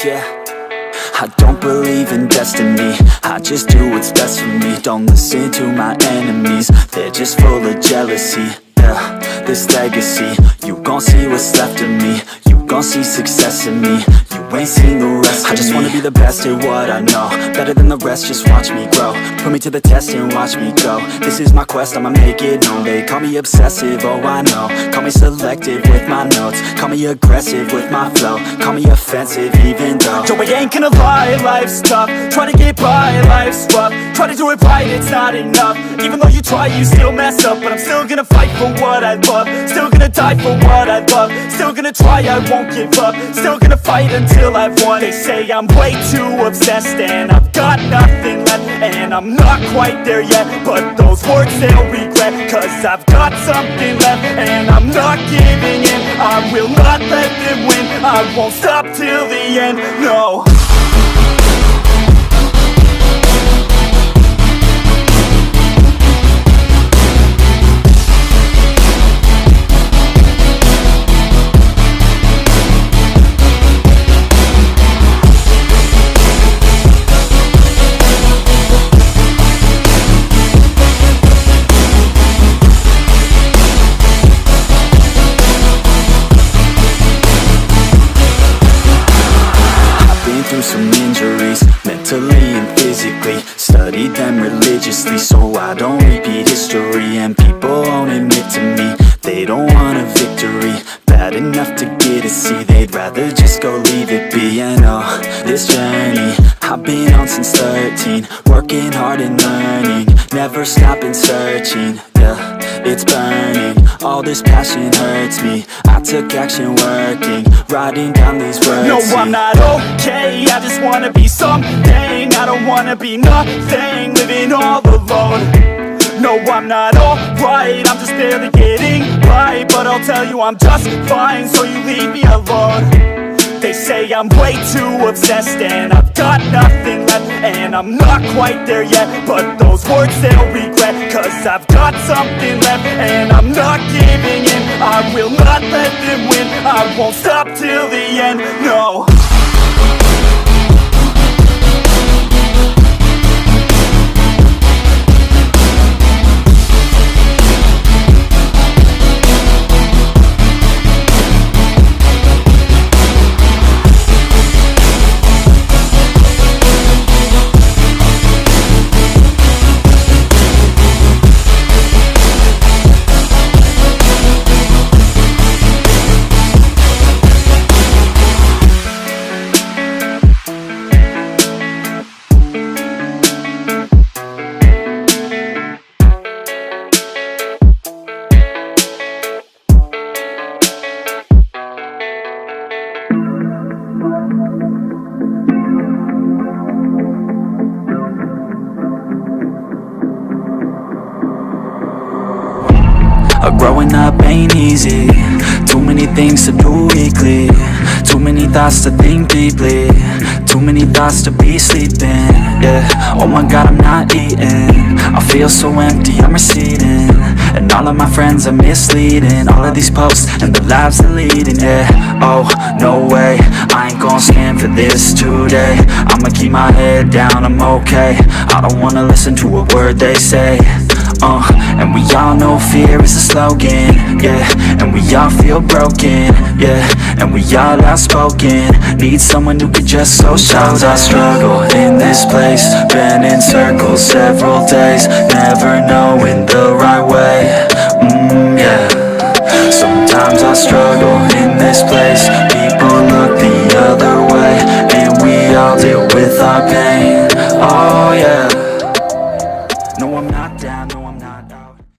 yeah. I don't believe in destiny, I just do what's best for me. Don't listen to my enemies, they're just full of jealousy. Yeah, this legacy, you gon' see what's left of me. You gon' see success in me, you ain't seen the rest of me. I just wanna be the best at what I know, better than the rest, just watch me grow. Put me to the test and watch me go. This is my quest, I'ma make it known. They call me obsessive, oh I know. Call me selective with my notes, call me aggressive with my flow, call me offensive even though Joe, I ain't gonna lie, life's tough. Try to get by, life's rough. Try to do it right, it's not enough. Even though you try, you still mess up. But I'm still gonna fight for what I love, still gonna die for what I love, still gonna try, I won't give up, still gonna fight until I've won. They say I'm way too obsessed and I've got nothing left, and I'm not quite there yet, but those words they'll regret, cause I've got something left and I'm not giving in. I will not let them win, I won't stop till the end, no. Through some injuries, mentally and physically. Studied them religiously so I don't repeat history. And people won't admit to me they don't want a victory bad enough to get a C. They'd rather just go leave it be. And oh, this journey I've been on since 13, working hard and learning, never stopping searching. Yeah, it's burning, all this passion hurts me. I took action working, writing down these words. No, I'm not okay, I just wanna be something. I don't wanna be nothing, living all alone. No, I'm not alright, I'm just barely getting by. But I'll tell you I'm just fine, so you leave me alone. They say I'm way too obsessed and I've got nothing left, and I'm not quite there yet, but those words they'll regret, cause I've got something left and I'm not giving in. I will not let them win, I won't stop till the end, no. Growing up ain't easy, too many things to do weekly, too many thoughts to think deeply, too many thoughts to be sleeping, yeah. Oh my god, I'm not eating, I feel so empty, I'm receding, and all of my friends are misleading. All of these posts and the lives they're leading, yeah. Oh, no way, I ain't gon' stand for this today. I'ma keep my head down, I'm okay, I don't wanna listen to a word they say. And we all know fear is a slogan, yeah. And we all feel broken, yeah. And we all outspoken, need someone who could just so show. Sometimes I struggle in this place, been in circles several days, never knowing the right way, yeah. Sometimes I struggle in this place, people look the other way, and we all deal with our pain, oh